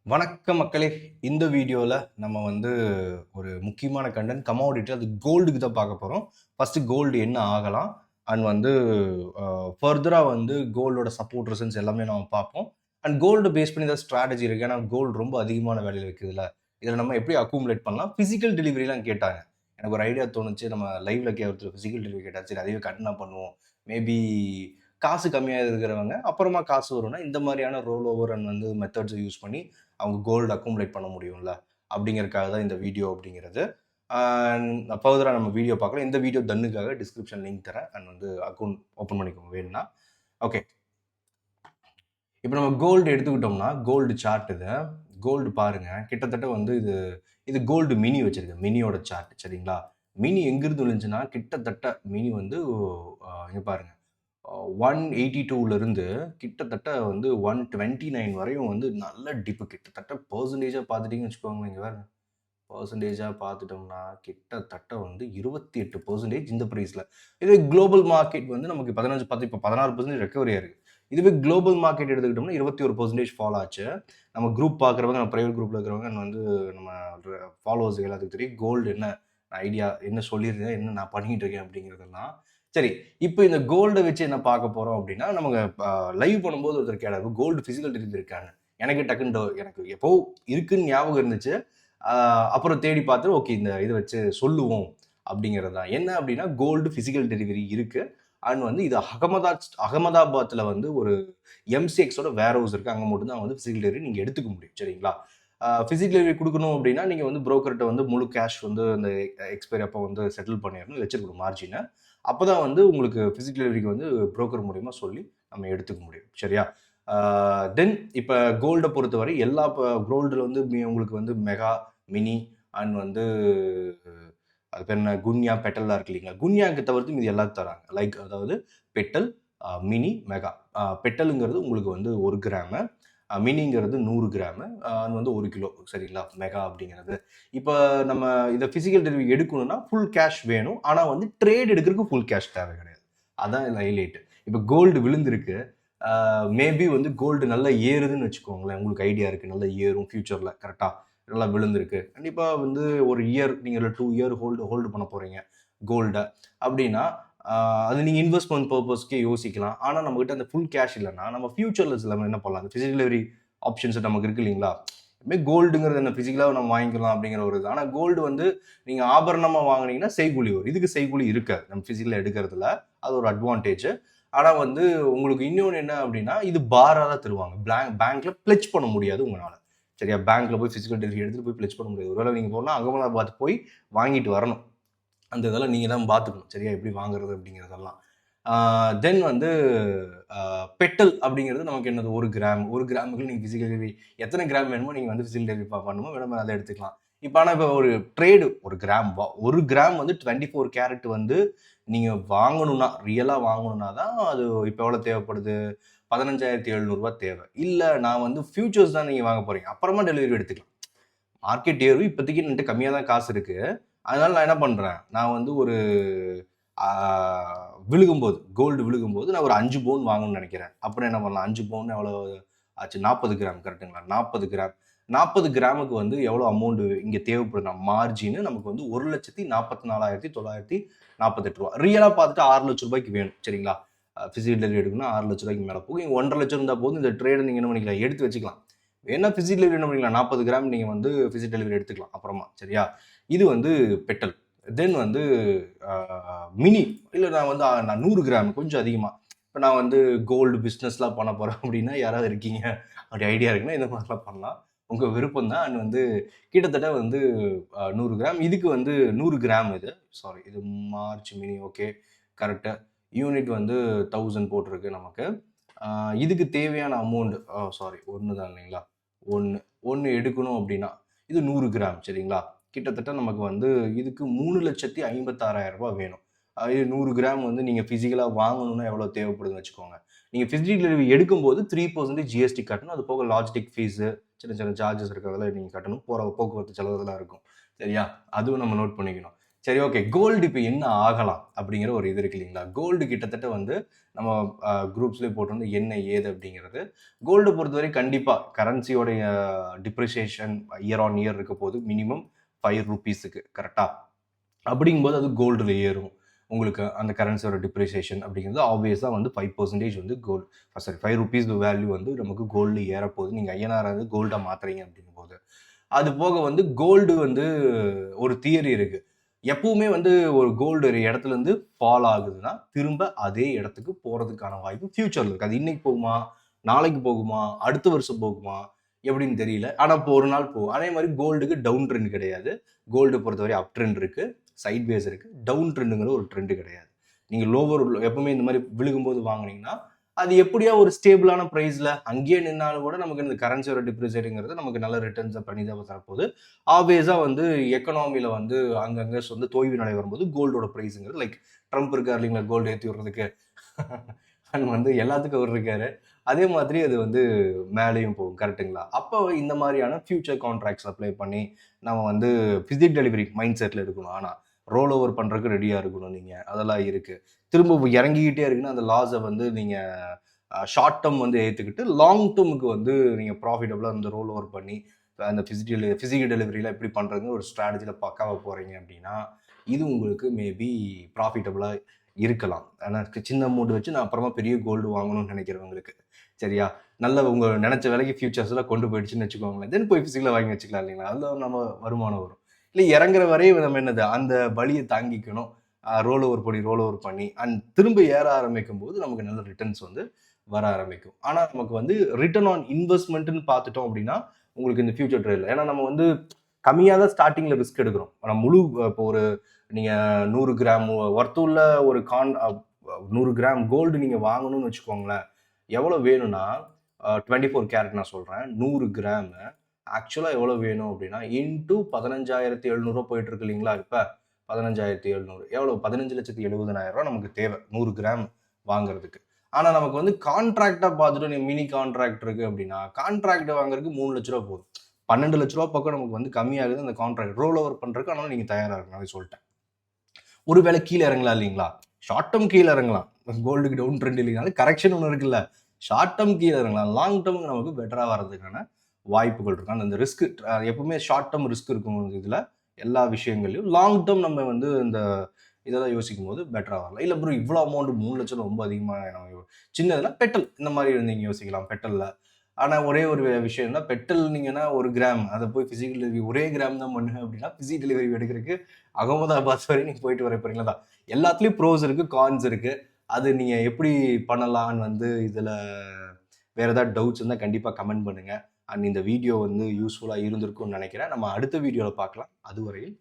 வணக்கம் மக்களே. இந்த வீடியோவில் நம்ம ஒரு முக்கியமான கண்டென்ட் கமாடிட்டி, அது கோல்டுக்கு தான் பார்க்க போகிறோம். ஃபஸ்ட்டு கோல்டு என்ன ஆகலாம் அண்ட் ஃபர்தராக கோல்டோட சப்போர்ட் ரெசன்ஸ் எல்லாமே நம்ம பார்ப்போம். அண்ட் கோல்டு பேஸ் பண்ணி தான் ஸ்ட்ராட்டஜி இருக்குது. ஏன்னா கோல்டு ரொம்ப அதிகமான வேலையில் இருக்குதுல்ல. இதில் நம்ம எப்படி அக்குமுலேட் பண்ணலாம். ஃபிசிக்கல் டெலிவரிலாம் கேட்டாங்க. எனக்கு ஒரு ஐடியா தோணுச்சு, நம்ம லைவில் ஒருத்தர் ஃபிசிக்கல் டெலிவரி கேட்டால் சரி அதுவே கண்டினியூ பண்ணுவோம். மேபி காசு கம்மியாக இருக்கிறவங்க அப்புறமா காசு வரும்னா இந்த மாதிரியான ரோல் ஓவர் அண்ட் மெத்தட்ஸை யூஸ் பண்ணி அவங்க கோல்டு அக்குமுலேட் பண்ண முடியும்ல, அப்படிங்கிறதுக்காக தான் இந்த வீடியோ அப்படிங்கிறது. ஃபர்தராக நம்ம வீடியோ பார்க்கலாம். இந்த வீடியோ தன்னுக்காக டிஸ்கிரிப்ஷன் லிங்க் தரேன் அண்ட் அக்கௌண்ட் ஓப்பன் பண்ணிக்கோங்க வேணும்னா. ஓகே, இப்போ நம்ம கோல்டு எடுத்துக்கிட்டோம்னா கோல்டு சார்ட் இது. கோல்டு பாருங்க, கிட்டத்தட்ட இது கோல்டு மினி வச்சிருக்கேன். மினியோட சார்ட் சரிங்களா. மினி எங்கிருந்து விழுந்துச்சுன்னா கிட்டத்தட்ட மினி இங்கே பாருங்க 182லேருந்து கிட்டத்தட்ட 129 வரையும் நல்ல டிப்பு. கிட்டத்தட்ட பர்சன்டேஜாக பார்த்துட்டிங்கன்னு வச்சுக்கோங்களேன். இங்கே வேறு பர்சன்டேஜாக பார்த்துட்டோம்னா கிட்டத்தட்ட 28% இந்த ப்ரைஸில். இதுவே குளோபல் மார்க்கெட் நமக்கு 15 இப்போ 16% ரெக்கவரியாக இருக்குது. இதுவே குளோபல் மார்க்கெட் எடுத்துக்கிட்டோம்னா 21% ஃபால் ஆச்சு. நம்ம குரூப் பார்க்குறவங்க, நம்ம ப்ரைவேட் குரூப்பில் இருக்கிறவங்க நம்ம ஃபாலோவர்ஸ் எல்லாத்துக்கும் தெரியும் கோல்டு என்ன ஐடியா, என்ன சொல்லியிருந்தேன், என்ன நான் பண்ணிக்கிட்டு இருக்கேன் அப்படிங்கிறதெல்லாம். சரி, இப்போ இந்த கோல்டை வச்சு என்ன பார்க்க போகிறோம் அப்படின்னா, நமக்கு லைவ் பண்ணும்போது ஒருத்தர் கேட்டார் கோல்டு ஃபிசிக்கல் டெலிவரி இருக்காங்க. எனக்கு டக்குன்னு எனக்கு எப்போ இருக்குன்னு ஞாபகம் இருந்துச்சு. அப்புறம் தேடி பார்த்து ஓகே இந்த இதை வச்சு சொல்லுவோம் அப்படிங்கிறது தான். என்ன அப்படின்னா கோல்டு ஃபிசிக்கல் டெலிவரி இருக்குது. அண்ட் இது அகமதாபாத்தில் ஒரு எம்சிஎக்ஸோட வேர் ஹவுஸ் இருக்குது. அங்கே மட்டும்தான் ஃபிசிக்கல் டெலிவரி நீங்கள் எடுத்துக்க முடியும் சரிங்களா. ஃபிசிக்கல் டெலிவரி கொடுக்கணும் அப்படின்னா நீங்கள் புரோக்கர்கிட்ட முழு கேஷ் அந்த எக்ஸ்பைரி அப்போ செட்டில் பண்ணிடணும், வச்சிருக்கணும் மார்ஜினை. அப்போ தான் உங்களுக்கு ஃபிசிக்கல் டெலிவரிக்கு புரோக்கர் மூலிமா சொல்லி நம்ம எடுத்துக்க முடியும் சரியா. தென் இப்போ கோல்டை பொறுத்தவரை எல்லா கோல்டில் உங்களுக்கு மெகா, மினி அண்ட் அது பேர் என்ன, குன்யா, பெட்டல்லாம் இருக்கு இல்லைங்களா. குன்யாவுக்கு தவிர்த்து இது எல்லாத்தையும் தராங்க. லைக் அதாவது பெட்டல், மினி, மெகா. பெட்டலுங்கிறது உங்களுக்கு 1 கிராமு, மினிங்கிறது 100 கிராமு, அது 1 கிலோ சரிங்களா. மெகா அப்படிங்கிறது இப்போ நம்ம இதை ஃபிசிக்கல் டெலிவரி எடுக்கணும்னா ஃபுல் கேஷ் வேணும். ஆனால் ட்ரேட் எடுக்கிறதுக்கு ஃபுல் கேஷ் தேவை கிடையாது. அதான் இதில் ஹைலைட்டு. இப்போ கோல்டு விழுந்திருக்கு, மேபி கோல்டு நல்லா ஏறுதுன்னு வச்சுக்கோங்களேன். உங்களுக்கு ஐடியா இருக்குது நல்லா ஏறும் ஃபியூச்சரில், கரெக்டாக நல்லா விழுந்திருக்கு. கண்டிப்பாக ஒரு இயர் நீங்கள் 2 இயர் ஹோல்டு பண்ண போகிறீங்க கோல்டை அப்படின்னா அது நீங்கள் இன்வெஸ்ட்மெண்ட் பர்பஸ்க்கே யோசிக்கலாம். ஆனால் நம்மகிட்ட அந்த ஃபுல் கேஷ் இல்லைன்னா நம்ம ஃபியூச்சரில் சில என்ன பண்ணலாம், அந்த ஃபிசிக்கல் டெலிவரி ஆப்ஷன்ஸ் நமக்கு இருக்குது இல்லைங்களா. இதுமாதிரி கோல்டுங்கிறது என்ன ஃபிசிக்கலாக நம்ம வாங்கிக்கலாம் அப்படிங்கிற ஒரு இது. ஆனால் கோல்டு நீங்கள் ஆபரணமாக வாங்கினீங்கன்னா செய்கூலி வரும். இதுக்கு செய்கூலி இருக்காது நம்ம ஃபிசிக்கலாக எடுக்கிறதுல. அது ஒரு அட்வான்டேஜ். ஆனால் உங்களுக்கு இன்னொன்று என்ன அப்படின்னா, இது பாராக தான் தருவாங்க. பேங்க்கில் பிளெச் பண்ண முடியாது உங்களால் சரியா. பேங்க்கில் போய் ஃபிசிக்கல் டெலிவரி எடுத்துகிட்டு போய் பிளெச் பண்ண முடியாது. ஒருவேளை நீங்கள் போனால் அகமதாபாத் போய் வாங்கிட்டு வரணும். அந்த இதெல்லாம் நீங்கள் தான் பார்த்துக்கணும் சரியா, எப்படி வாங்குறது அப்படிங்கிறதெல்லாம். தென் பெட்டல் அப்படிங்கிறது நமக்கு என்னது, 1 கிராம். 1 கிராமுக்கு நீங்கள் ஃபிசிக்கல் டெலிவரி எத்தனை கிராம் வேணுமோ நீங்கள் ஃபிசிக்கல் டெலிவரி பண்ணுமோ வேணுமோ அதை எடுத்துக்கலாம். இப்போ ஆனால் இப்போ ஒரு ட்ரேடு 1 கிராம் 1 கிராம் 24 கேரட் நீங்கள் வாங்கணும்னா, ரியலாக வாங்கணும்னா தான் அது இப்போ எவ்வளோ தேவைப்படுது, 15,700 தேவை. இல்லை நான் ஃபியூச்சர்ஸ் தான் நீங்கள் வாங்க போகிறீங்க, அப்புறமா டெலிவரி எடுத்துக்கலாம். மார்க்கெட் ஏறும், இப்போதைக்கு என்கிட்ட கம்மியாக தான் காசு இருக்குது. அதனால நான் என்ன பண்ணுறேன், நான் ஒரு விழுகும்போது கோல்டு விழுகும்போது நான் ஒரு 5 பவுன் வாங்கணும்னு நினைக்கிறேன். அப்புறம் என்ன பண்ணலாம், 5 பவுன் எவ்வளோ ஆச்சு, 40 கிராம் கரெக்டுங்களா. 40 கிராம் 40 கிராமுக்கு எவ்வளோ அமௌண்ட் இங்கே தேவைப்படுது மார்ஜின் நமக்கு 1,44,948 ரூபா. ரியலாக பார்த்துட்டு 6 லட்ச ரூபாய்க்கு வேணும் சரிங்களா. ஃபிசிக்கல் டெலிவரி எடுக்கணும்னா 6 லட்ச ரூபாய்க்கு மேலே போகும். 1,50,000 லட்சம் இருந்தால் போதும். இந்த ட்ரேடை நீங்கள் என்ன பண்ணிக்கலாம், எடுத்து வச்சுக்கலாம். வேணா ஃபிசிக்கல் டெலிவரி என்ன பண்ணிக்கலாம், 40 கிராம் நீங்கள் ஃபிசிக்கல் டெலிவரி எடுத்துக்கலாம் அப்புறமா சரியா. இது பெட்டல். தென் மினி, இல்லை நான் 100 கிராம் கொஞ்சம் அதிகமாக. இப்போ நான் கோல்டு பிஸ்னஸ்லாம் பண்ண போகிறேன் அப்படின்னா யாராவது இருக்கீங்க அப்படி ஐடியா இருக்குன்னா இந்த மாதிரிலாம் பண்ணலாம், உங்கள் விருப்பம் தான். அண்ட் கிட்டத்தட்ட 100 கிராம். இதுக்கு 100 கிராம் இது சாரி இது மார்ச் மினி. ஓகே கரெக்டாக யூனிட் 1000 போட்டிருக்கு நமக்கு. இதுக்கு தேவையான அமௌண்ட் சாரி ஒன்று தான் இல்லைங்களா. ஒன்று எடுக்கணும் அப்படின்னா இது 100 கிராம் சரிங்களா. கிட்டத்தட்ட நமக்கு இதுக்கு 3,56,000 ரூபாய் வேணும். இது 100 கிராம் நீங்கள் ஃபிசிக்கலாக வாங்கணும்னா எவ்வளோ தேவைப்படுதுன்னு வச்சுக்கோங்க. நீங்கள் ஃபிசிக்கல் டெலிவரி எடுக்கும்போது 3% ஜிஎஸ்டி கட்டணும். அது போக லாஜிஸ்டிக் ஃபீஸு, சின்ன சின்ன சார்ஜஸ் இருக்கிறதெல்லாம் நீங்கள் கட்டணும். போகிற போக்குவரத்து செலவுலாம் இருக்கும் சரியா. அதுவும் நம்ம நோட் பண்ணிக்கணும். சரி, ஓகே. கோல்டு இப்போ என்ன ஆகலாம் அப்படிங்கிற ஒரு இது இருக்கு இல்லைங்களா? கோல்டு கிட்டத்தட்ட வந்து நம்ம குரூப்ஸ்லேயே போட்டிருந்தோம் என்ன ஏது அப்படிங்கிறது. கோல்டு பொறுத்தவரை கண்டிப்பாக கரன்சியோடைய டிப்ரிசியேஷன் இயர் ஆன் இயர் இருக்க போது மினிமம் ₹5 கரெக்டா? அப்படிங்கும்போது அது கோல்டில் ஏறும். உங்களுக்கு அந்த கரன்சியோட டிப்ரிசியேஷன் அப்படிங்கிறது ஆப்வியஸாக வந்து 5% வந்து கோல்டு சாரி ₹5 வேல்யூ வந்து நமக்கு கோல்டு ஏறப்போகுது. நீங்கள் ஐஎன்ஆர் வந்து கோல்டாக மாற்றுறீங்க அப்படிங்கும்போது. அது போக வந்து கோல்டு வந்து ஒரு தியரி இருக்கு. எப்பவுமே வந்து ஒரு கோல்டு ஒரு இடத்துல இருந்து ஃபால் ஆகுதுன்னா, திரும்ப அதே இடத்துக்கு போறதுக்கான வாய்ப்பு ஃபியூச்சர்ல இருக்கு. அது இன்னைக்கு போகுமா? நாளைக்கு போகுமா? அடுத்த வருஷம் போகுமா? எப்படின்னு தெரியல. ஆனா இப்போ ஒரு நாள் போகும். அதே மாரி கோல்டுக்கு டவுன் ட்ரெண்ட் கிடையாது. கோல்டு பொறுத்தவரை அப் ட்ரெண்ட் இருக்கு. சைட் வேஸ் இருக்கு. டவுன் ட்ரெண்டுங்கிற ஒரு ட்ரெண்ட் கிடையாது. நீங்க லோவர் எப்பவுமே இந்த மாரி விழுகும்போது வாங்குனீங்கன்னா, அது எப்படியோ ஒரு ஸ்டேபிளான பிரைஸ்ல அங்கேயே நின்னாலும் கூட நமக்கு இந்த கரன்சியோட டிப்ரிசியேட்ங்கிறது நமக்கு நல்ல ரிட்டர்ன்ஸ பண்ணி தான் தரப்போகுது. ஆப்வியஸா வந்து எக்கனாமில வந்து அங்கங்க வந்து தொய்வு நிலை வரும்போது கோல்டோட பிரைஸ்ங்கிறது லைக் ட்ரம்ப் இருக்கார் இல்லைங்களா கோல்டு ஏத்தி விடுறதுக்கு. அண்ட் வந்து எல்லாத்துக்கும் அவர் இருக்காரு. அதே மாதிரி அது வந்து மேலேயும் போகும் கரெக்ட்டுங்களா? அப்போ இந்த மாதிரியான ஃபியூச்சர் கான்ட்ராக்ட்ஸ் அப்ளை பண்ணி நம்ம வந்து பிசிக் டெலிவரி மைண்ட் செட்ல இருக்கணும். ஆனா ரோல் ஓவர் பண்றதுக்கு ரெடியா இருக்கணும் நீங்க. அதெல்லாம் இருக்கு. திரும்ப இறங்கிக்கிட்டே இருக்குன்னா அந்த லாஸ வந்து நீங்க ஷார்ட் டேர்ம் வந்து ஏத்துக்கிட்டு லாங் டேர்முக்கு வந்து நீங்க ப்ராஃபிட்டபிளா அந்த ரோல் ஓவர் பண்ணி அந்த பிசிக்கல் டெலிவரியில எப்படி பண்றதுன்னு ஒரு ஸ்ட்ராட்டஜில பக்காவா போறீங்க அப்படின்னா, இது உங்களுக்கு மேபி ப்ராஃபிட்டபிளா இருக்கலாம். ஆனா சின்ன அமௌண்ட் வச்சு நான் அப்புறமா பெரிய கோல்டு வாங்கணும்னு நினைக்கிறவங்களுக்கு. சரியா? நல்ல உங்க நினைச்ச விலைக்கு ஃபியூச்சர்ஸ்லாம் கொண்டு போயிடுச்சுன்னு வச்சுக்கோங்களேன். தென் போய் பிசிக்கலா வாங்கி வச்சுக்கலாம் இல்லைங்களா? அதுல நம்ம வருமானம் வரும். இல்ல இறங்குற வரையும் நம்ம என்னது அந்த பலிய தாங்கிக்கணும். ரோல் ஓவர் பண்ணி அண்ட் திரும்ப ஏற ஆரம்பிக்கும்போது நமக்கு நல்ல ரிட்டர்ன்ஸ் வந்து வர ஆரம்பிக்கும். ஆனா நமக்கு வந்து ரிட்டர்ன் ஆன் இன்வெஸ்ட்மென்ட்ன்னு பார்த்துட்டோம் அப்படின்னா, உங்களுக்கு இந்த ஃபியூச்சர் ட்ரேட்ல ஏன்னா நம்ம வந்து கம்மியா தான் ஸ்டார்ட்டிங்ல ரிஸ்க் எடுக்கிறோம். ஆனா முழு இப்போ ஒரு நீங்க 100 கிராம் ஒர்த்துள்ள ஒரு 100 கிராம் கோல்டு நீங்க வாங்கணும்னு வச்சுக்கோங்களேன். எவ்வளவு வேணும்னா 24 கேரட் நான் சொல்றேன். 100 கிராம் ஆக்சுவலா எவ்வளவு வேணும் அப்படின்னா, இன்டூ 15,700 போயிட்டு இருக்கு இல்லைங்களா இப்ப? 15,700 எவ்வளவு? 15,70,000 நமக்கு தேவை 100 கிராம் வாங்குறதுக்கு. ஆனா நமக்கு வந்து கான்ட்ராக்டா பார்த்துட்டு மினி கான்ட்ராக்ட் இருக்கு அப்படின்னா, கான்ட்ராக்ட் வாங்குறதுக்கு 3 லட்ச ரூபா போதும். 12 லட்ச ரூபா பக்கம் நமக்கு வந்து கம்மியாகுது அந்த கான்ட்ராக்ட். ரோல் ஓவர் பண்றதுக்கு ஆனாலும் நீங்க தயாரா இருக்கணும். அதை சொல்லிட்டேன். ஒருவேளை கீழே இறங்கலாம் இல்லைங்களா? ஷார்ட் டேர்ம் கீழே இறங்கலாம். கோல்டுக்கு டவுன் ட்ரெண்ட் இல்லைனாலும் கரெக்ஷன் ஒன்று இருக்குல்ல. ஷார்ட் டேர்ம் கீழே இறங்கலாம். லாங் டேர்ம் நமக்கு பெட்டரா வர்றதுக்கான வாய்ப்புகள் இருக்கு. அந்த ரிஸ்க் எப்பவுமே ஷார்ட் டேர்ம் ரிஸ்க் இருக்கும் இதுல எல்லா விஷயங்கள்லயும். லாங் டேர்ம் நம்ம வந்து இந்த இதெல்லாம் யோசிக்கும் போது பெட்டரா வரலாம். இல்ல ப்ரோ இவ்வளோ அமௌண்ட் 3 லட்சம் ரொம்ப அதிகமா சின்னதுன்னா பெட்டல் இந்த மாதிரி நீங்க யோசிக்கலாம் பெட்டல்ல. ஆனா ஒரே ஒரு விஷயம் என்ன பெட்ரோல் நீங்கன்னா 1 கிராம் அதை போய் பிசிக்கல் டெலிவரி ஒரே கிராம் தான் பண்ணுங்க அப்படின்னா பிசிக்கல் டெலிவரி எடுக்கிறதுக்கு அகமதாபாத் வரை நீங்க போயிட்டு வர போறீங்களா தான் எல்லாத்துலயும் ப்ரோஸ் இருக்கு கான்ஸ் இருக்கு அது நீங்க எப்படி பண்ணலாம்னு வந்து இதுல வேற ஏதாவது டவுட்ஸ் இருந்தால் கண்டிப்பா கமெண்ட் பண்ணுங்க அண்ட் இந்த வீடியோ வந்து யூஸ்ஃபுல்லா இருந்திருக்கும்னு நினைக்கிறேன் நம்ம அடுத்த வீடியோல பார்க்கலாம் அதுவரையில்